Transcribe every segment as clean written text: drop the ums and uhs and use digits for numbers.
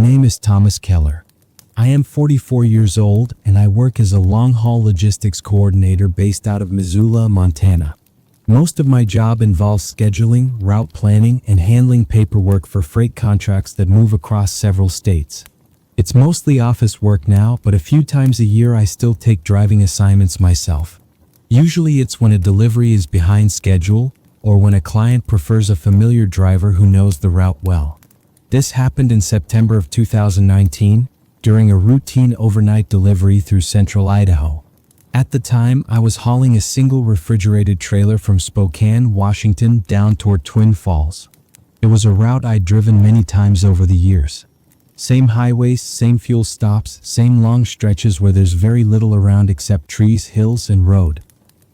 name is Thomas Keller. I am 44 years old and I work as a long-haul logistics coordinator based out of Missoula, Montana. Most of my job involves scheduling, route planning, and handling paperwork for freight contracts that move across several states. It's mostly office work now, but a few times a year I still take driving assignments myself. Usually it's when a delivery is behind schedule or when a client prefers a familiar driver who knows the route well. This happened in September of 2019 during a routine overnight delivery through central Idaho. At the time, I was hauling a single refrigerated trailer from Spokane, Washington down toward Twin Falls. It was a route I'd driven many times over the years. Same highways, same fuel stops, same long stretches where there's very little around except trees, hills, and road.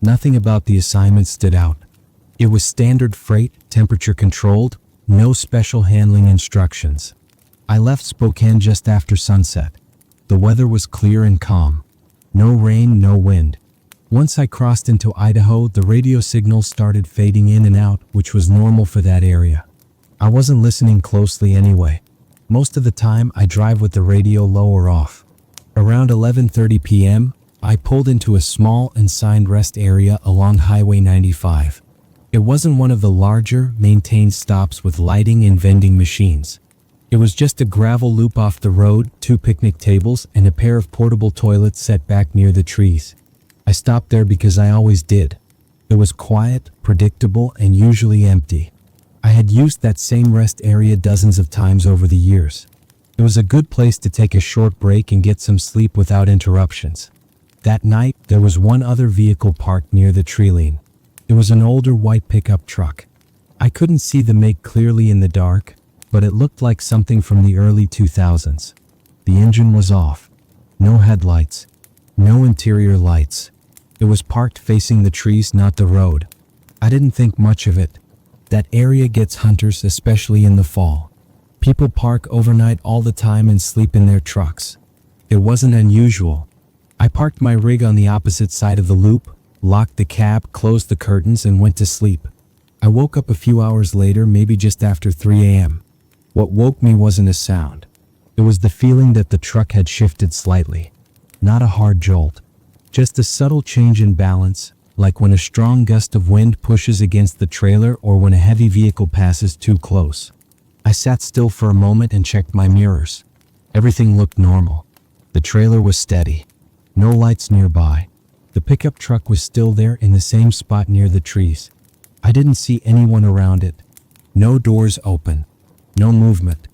Nothing about the assignment stood out. It was standard freight, temperature controlled, no special handling instructions. I left Spokane just after sunset. The weather was clear and calm. No rain, no wind. Once I crossed into Idaho, the radio signal started fading in and out, which was normal for that area. I wasn't listening closely anyway. Most of the time, I drive with the radio low or off. Around 11:30 p.m., I pulled into a small unsigned rest area along Highway 95. It wasn't one of the larger, maintained stops with lighting and vending machines. It was just a gravel loop off the road, 2 picnic tables, and a pair of portable toilets set back near the trees. I stopped there because I always did. It was quiet, predictable, and usually empty. I had used that same rest area dozens of times over the years. It was a good place to take a short break and get some sleep without interruptions. That night, there was one other vehicle parked near the tree line. It was an older white pickup truck. I couldn't see the make clearly in the dark, but it looked like something from the early 2000s. The engine was off. No headlights. No interior lights. It was parked facing the trees, not the road. I didn't think much of it. That area gets hunters, especially in the fall. People park overnight all the time and sleep in their trucks. It wasn't unusual. I parked my rig on the opposite side of the loop, locked the cab, closed the curtains, and went to sleep. I woke up a few hours later, maybe just after 3 a.m. What woke me wasn't a sound. It was the feeling that the truck had shifted slightly. Not a hard jolt. Just a subtle change in balance, like when a strong gust of wind pushes against the trailer or when a heavy vehicle passes too close. I sat still for a moment and checked my mirrors. Everything looked normal. The trailer was steady. No lights nearby. The pickup truck was still there in the same spot near the trees. I didn't see anyone around it. No doors open. No movement.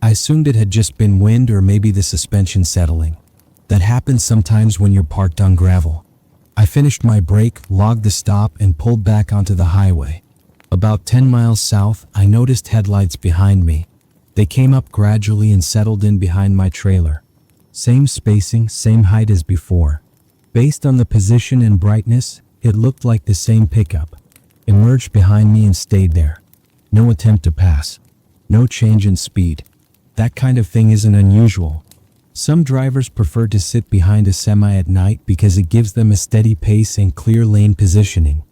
I assumed it had just been wind or maybe the suspension settling. That happens sometimes when you're parked on gravel. I finished my break, logged the stop, and pulled back onto the highway. About 10 miles south, I noticed headlights behind me. They came up gradually and settled in behind my trailer. Same spacing, same height as before. Based on the position and brightness, it looked like the same pickup. Emerged behind me and stayed there. No attempt to pass. No change in speed. That kind of thing isn't unusual. Some drivers prefer to sit behind a semi at night because it gives them a steady pace and clear lane positioning.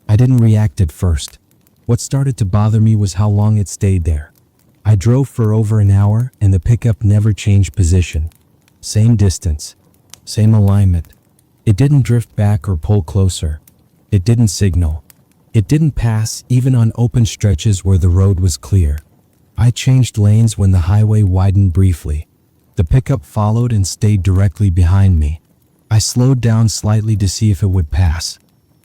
I didn't react at first. What started to bother me was how long it stayed there. I drove for over an hour and the pickup never changed position. Same distance. Same alignment. It didn't drift back or pull closer. It didn't signal. It didn't pass even on open stretches where the road was clear. I changed lanes when the highway widened briefly. The pickup followed and stayed directly behind me. I slowed down slightly to see if it would pass.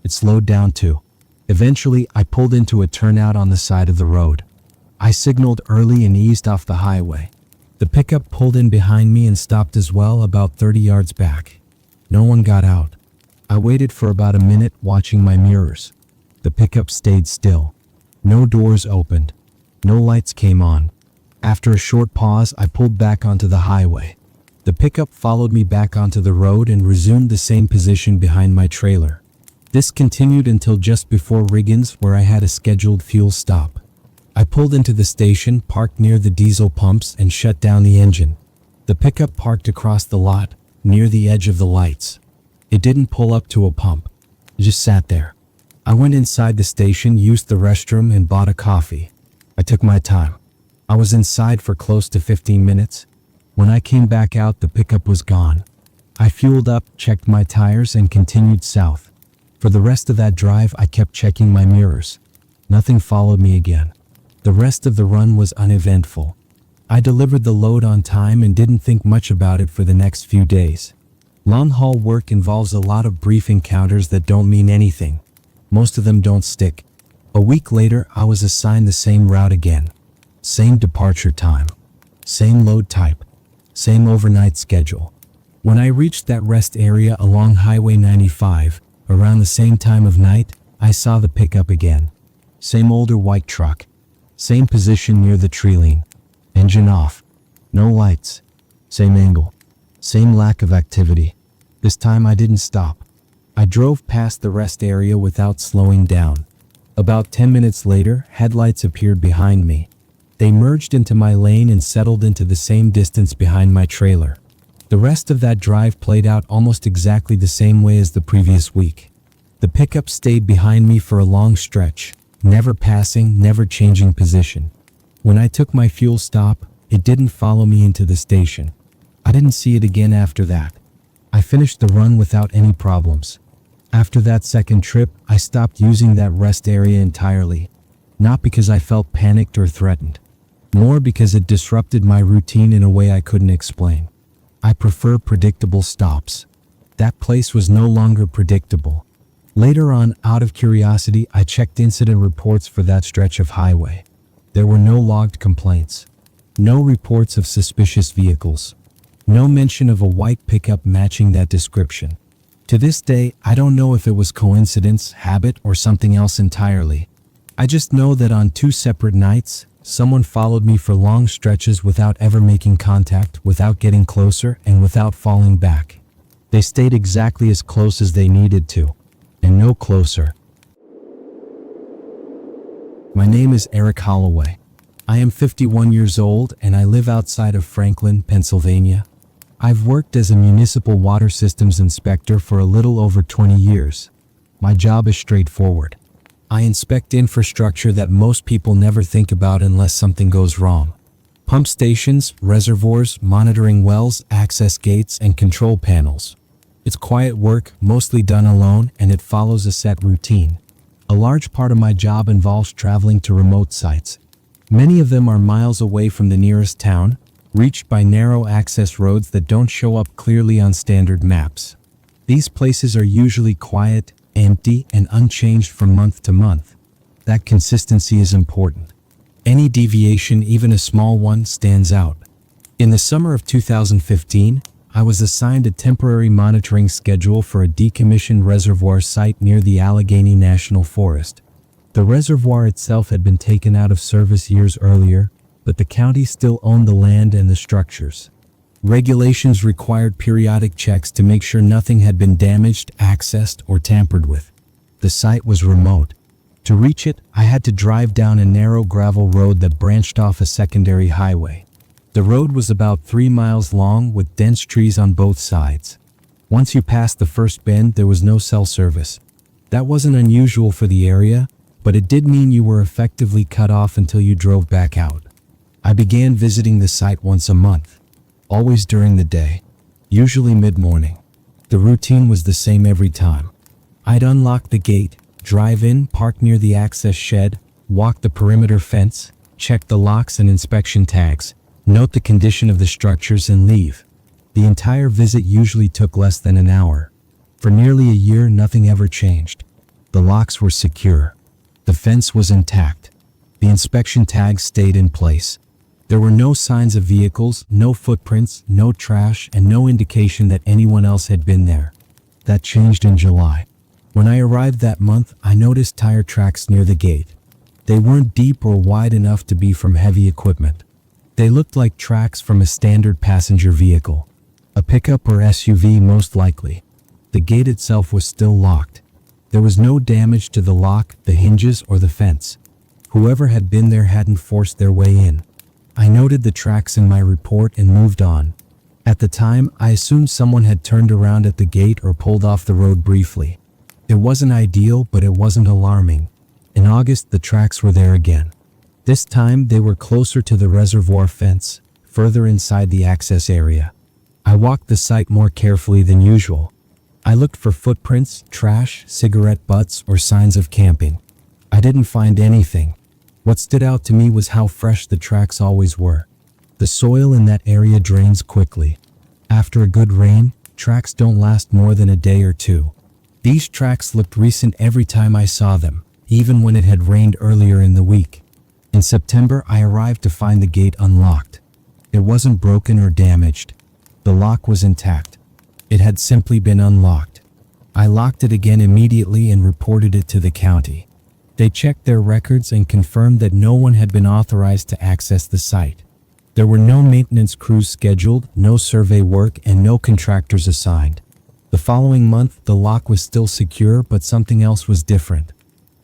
It slowed down too. Eventually, I pulled into a turnout on the side of the road. I signaled early and eased off the highway. The pickup pulled in behind me and stopped as well, about 30 yards back. No one got out. I waited for about a minute, watching my mirrors. The pickup stayed still. No doors opened. No lights came on. After a short pause, I pulled back onto the highway. The pickup followed me back onto the road and resumed the same position behind my trailer. This continued until just before Riggins, where I had a scheduled fuel stop. I pulled into the station, parked near the diesel pumps, and shut down the engine. The pickup parked across the lot, near the edge of the lights. It didn't pull up to a pump. It just sat there. I went inside the station, used the restroom, and bought a coffee. I took my time. I was inside for close to 15 minutes. When I came back out, the pickup was gone. I fueled up, checked my tires, and continued south. For the rest of that drive, I kept checking my mirrors. Nothing followed me again. The rest of the run was uneventful. I delivered the load on time and didn't think much about it for the next few days. Long-haul work involves a lot of brief encounters that don't mean anything. Most of them don't stick. A week later, I was assigned the same route again. Same departure time. Same load type. Same overnight schedule. When I reached that rest area along Highway 95, around the same time of night, I saw the pickup again. Same older white truck. Same position near the tree line. Engine off. No lights. Same angle. Same lack of activity. This time I didn't stop. I drove past the rest area without slowing down. About 10 minutes later, headlights appeared behind me. They merged into my lane and settled into the same distance behind my trailer. The rest of that drive played out almost exactly the same way as the previous week. The pickup stayed behind me for a long stretch, never passing, never changing position. When I took my fuel stop, it didn't follow me into the station. I didn't see it again after that. I finished the run without any problems. After that second trip, I stopped using that rest area entirely. Not because I felt panicked or threatened. More because it disrupted my routine in a way I couldn't explain. I prefer predictable stops. That place was no longer predictable. Later on, out of curiosity, I checked incident reports for that stretch of highway. There were no logged complaints. No reports of suspicious vehicles. No mention of a white pickup matching that description. To this day, I don't know if it was coincidence, habit, or something else entirely. I just know that on 2 separate nights, someone followed me for long stretches without ever making contact, without getting closer, and without falling back. They stayed exactly as close as they needed to, and no closer. My name is Eric Holloway. I am 51 years old and I live outside of Franklin, Pennsylvania. I've worked as a municipal water systems inspector for a little over 20 years. My job is straightforward. I inspect infrastructure that most people never think about unless something goes wrong. Pump stations, reservoirs, monitoring wells, access gates, and control panels. It's quiet work, mostly done alone, and it follows a set routine. A large part of my job involves traveling to remote sites. Many of them are miles away from the nearest town, reached by narrow access roads that don't show up clearly on standard maps. These places are usually quiet, empty, and unchanged from month to month. That consistency is important. Any deviation, even a small one, stands out. In the summer of 2015, I was assigned a temporary monitoring schedule for a decommissioned reservoir site near the Allegheny National Forest. The reservoir itself had been taken out of service years earlier, but the county still owned the land and the structures. Regulations required periodic checks to make sure nothing had been damaged, accessed, or tampered with. The site was remote. To reach it, I had to drive down a narrow gravel road that branched off a secondary highway. The road was about 3 miles long with dense trees on both sides. Once you passed the first bend, there was no cell service. That wasn't unusual for the area, but it did mean you were effectively cut off until you drove back out. I began visiting the site once a month. Always during the day, usually mid-morning. The routine was the same every time. I'd unlock the gate, drive in, park near the access shed, walk the perimeter fence, check the locks and inspection tags, note the condition of the structures, and leave. The entire visit usually took less than an hour. For nearly a year, nothing ever changed. The locks were secure. The fence was intact. The inspection tags stayed in place. There were no signs of vehicles, no footprints, no trash, and no indication that anyone else had been there. That changed in July. When I arrived that month, I noticed tire tracks near the gate. They weren't deep or wide enough to be from heavy equipment. They looked like tracks from a standard passenger vehicle. A pickup or SUV most likely. The gate itself was still locked. There was no damage to the lock, the hinges, or the fence. Whoever had been there hadn't forced their way in. I noted the tracks in my report and moved on. At the time, I assumed someone had turned around at the gate or pulled off the road briefly. It wasn't ideal, but it wasn't alarming. In August, the tracks were there again. This time, they were closer to the reservoir fence, further inside the access area. I walked the site more carefully than usual. I looked for footprints, trash, cigarette butts, or signs of camping. I didn't find anything. What stood out to me was how fresh the tracks always were. The soil in that area drains quickly. After a good rain, tracks don't last more than a day or two. These tracks looked recent every time I saw them, even when it had rained earlier in the week. In September, I arrived to find the gate unlocked. It wasn't broken or damaged. The lock was intact. It had simply been unlocked. I locked it again immediately and reported it to the county. They checked their records and confirmed that no one had been authorized to access the site. There were no maintenance crews scheduled, no survey work, and no contractors assigned. The following month, the lock was still secure, but something else was different.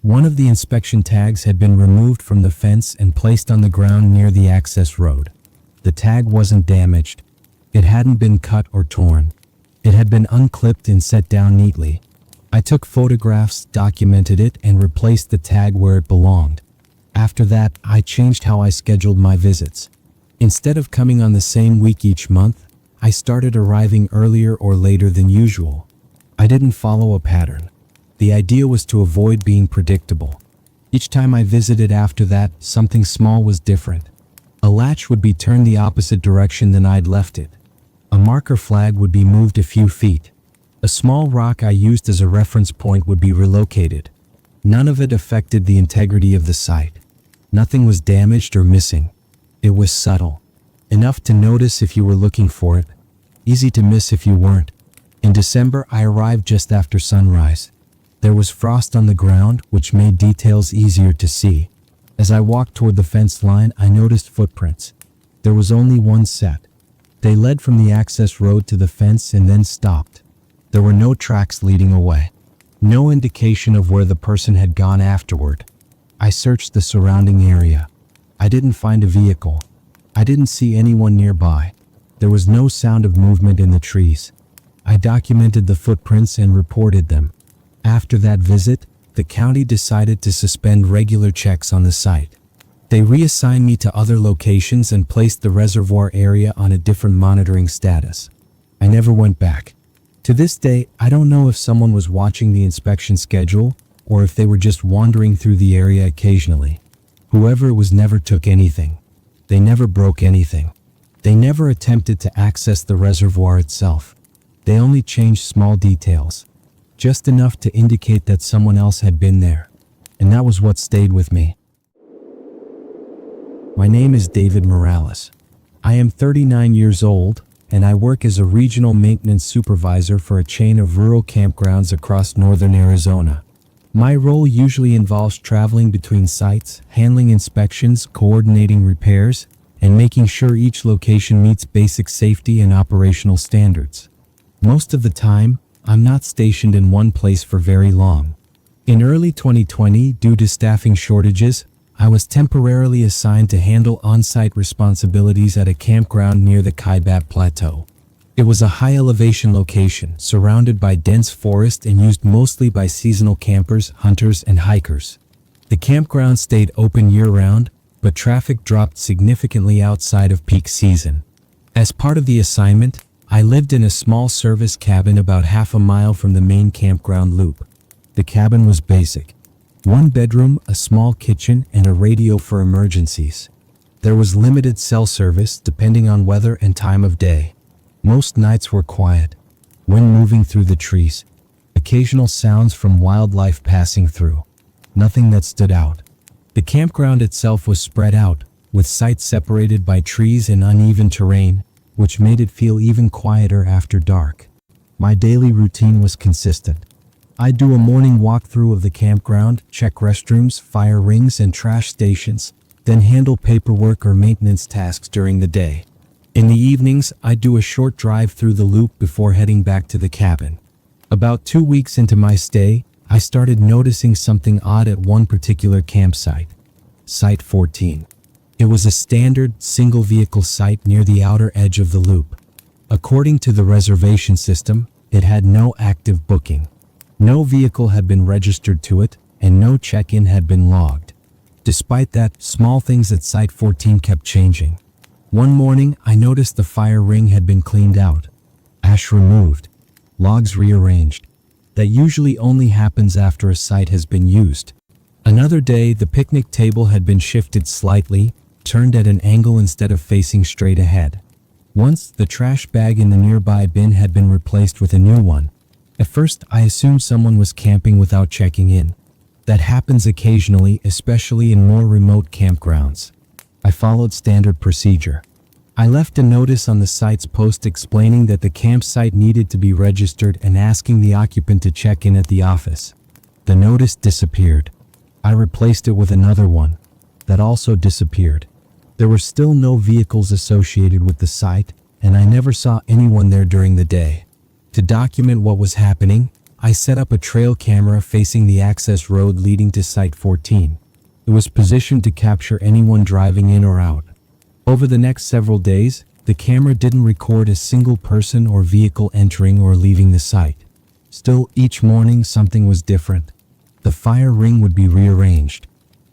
One of the inspection tags had been removed from the fence and placed on the ground near the access road. The tag wasn't damaged. It hadn't been cut or torn. It had been unclipped and set down neatly. I took photographs, documented it, and replaced the tag where it belonged. After that, I changed how I scheduled my visits. Instead of coming on the same week each month, I started arriving earlier or later than usual. I didn't follow a pattern. The idea was to avoid being predictable. Each time I visited after that, something small was different. A latch would be turned the opposite direction than I'd left it. A marker flag would be moved a few feet. A small rock I used as a reference point would be relocated. None of it affected the integrity of the site. Nothing was damaged or missing. It was subtle. Enough to notice if you were looking for it. Easy to miss if you weren't. In December, I arrived just after sunrise. There was frost on the ground, which made details easier to see. As I walked toward the fence line, I noticed footprints. There was only one set. They led from the access road to the fence and then stopped. There were no tracks leading away. No indication of where the person had gone afterward. I searched the surrounding area. I didn't find a vehicle. I didn't see anyone nearby. There was no sound of movement in the trees. I documented the footprints and reported them. After that visit, the county decided to suspend regular checks on the site. They reassigned me to other locations and placed the reservoir area on a different monitoring status. I never went back. To this day, I don't know if someone was watching the inspection schedule or if they were just wandering through the area occasionally. Whoever it was never took anything. They never broke anything. They never attempted to access the reservoir itself. They only changed small details, just enough to indicate that someone else had been there. And that was what stayed with me. My name is David Morales. I am 39 years old, and I work as a regional maintenance supervisor for a chain of rural campgrounds across northern Arizona. My role usually involves traveling between sites, handling inspections, coordinating repairs, and making sure each location meets basic safety and operational standards. Most of the time, I'm not stationed in one place for very long. In early 2020, due to staffing shortages, I was temporarily assigned to handle on-site responsibilities at a campground near the Kaibab Plateau. It was a high-elevation location, surrounded by dense forest and used mostly by seasonal campers, hunters, and hikers. The campground stayed open year-round, but traffic dropped significantly outside of peak season. As part of the assignment, I lived in a small service cabin about half a mile from the main campground loop. The cabin was basic. One bedroom, a small kitchen, and a radio for emergencies. There was limited cell service depending on weather and time of day. Most nights were quiet. Wind moving through the trees. Occasional sounds from wildlife passing through. Nothing that stood out. The campground itself was spread out, with sites separated by trees and uneven terrain, which made it feel even quieter after dark. My daily routine was consistent. I'd do a morning walkthrough of the campground, check restrooms, fire rings, and trash stations, then handle paperwork or maintenance tasks during the day. In the evenings, I'd do a short drive through the loop before heading back to the cabin. About 2 weeks into my stay, I started noticing something odd at one particular campsite. Site 14. It was a standard, single-vehicle site near the outer edge of the loop. According to the reservation system, it had no active booking. No vehicle had been registered to it, and no check-in had been logged. Despite that, small things at Site 14 kept changing. One morning, I noticed the fire ring had been cleaned out, ash removed, logs rearranged. That usually only happens after a site has been used. Another day, the picnic table had been shifted slightly, turned at an angle instead of facing straight ahead. Once, the trash bag in the nearby bin had been replaced with a new one. At first, I assumed someone was camping without checking in. That happens occasionally, especially in more remote campgrounds. I followed standard procedure. I left a notice on the site's post explaining that the campsite needed to be registered and asking the occupant to check in at the office. The notice disappeared. I replaced it with another one. That also disappeared. There were still no vehicles associated with the site, and I never saw anyone there during the day. To document what was happening, I set up a trail camera facing the access road leading to Site 14. It was positioned to capture anyone driving in or out. Over the next several days, the camera didn't record a single person or vehicle entering or leaving the site. Still, each morning something was different. The fire ring would be rearranged.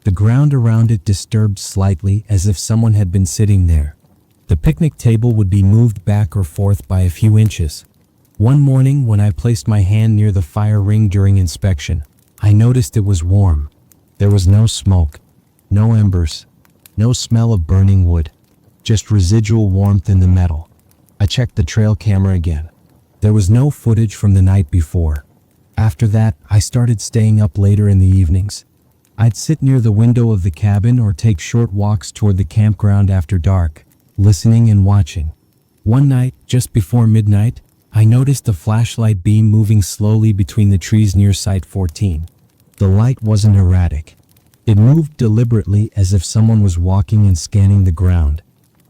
The ground around it disturbed slightly as if someone had been sitting there. The picnic table would be moved back or forth by a few inches. One morning, when I placed my hand near the fire ring during inspection, I noticed it was warm. There was no smoke, no embers, no smell of burning wood. Just residual warmth in the metal. I checked the trail camera again. There was no footage from the night before. After that, I started staying up later in the evenings. I'd sit near the window of the cabin or take short walks toward the campground after dark, listening and watching. One night, just before midnight, I noticed a flashlight beam moving slowly between the trees near Site 14. The light wasn't erratic. It moved deliberately as if someone was walking and scanning the ground.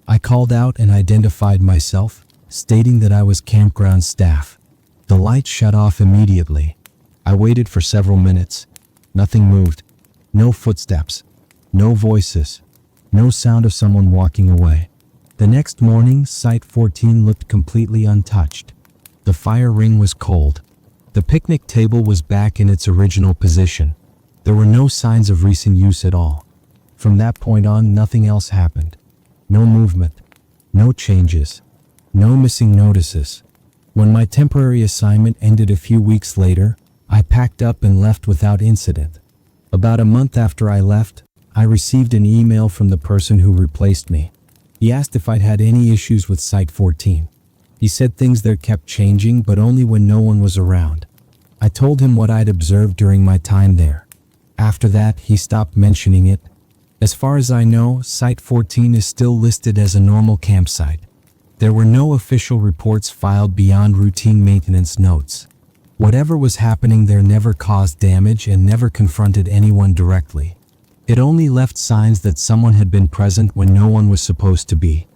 I called out and identified myself, stating that I was campground staff. The light shut off immediately. I waited for several minutes. Nothing moved. No footsteps. No voices. No sound of someone walking away. The next morning, Site 14 looked completely untouched. The fire ring was cold. The picnic table was back in its original position. There were no signs of recent use at all. From that point on, nothing else happened. No movement, no changes, no missing notices. When my temporary assignment ended a few weeks later, I packed up and left without incident. About a month after I left, I received an email from the person who replaced me. He asked if I'd had any issues with Site 14. He said things there kept changing, but only when no one was around. I told him what I'd observed during my time there. After that, he stopped mentioning it. As far as I know, Site 14 is still listed as a normal campsite. There were no official reports filed beyond routine maintenance notes. Whatever was happening there never caused damage and never confronted anyone directly. It only left signs that someone had been present when no one was supposed to be.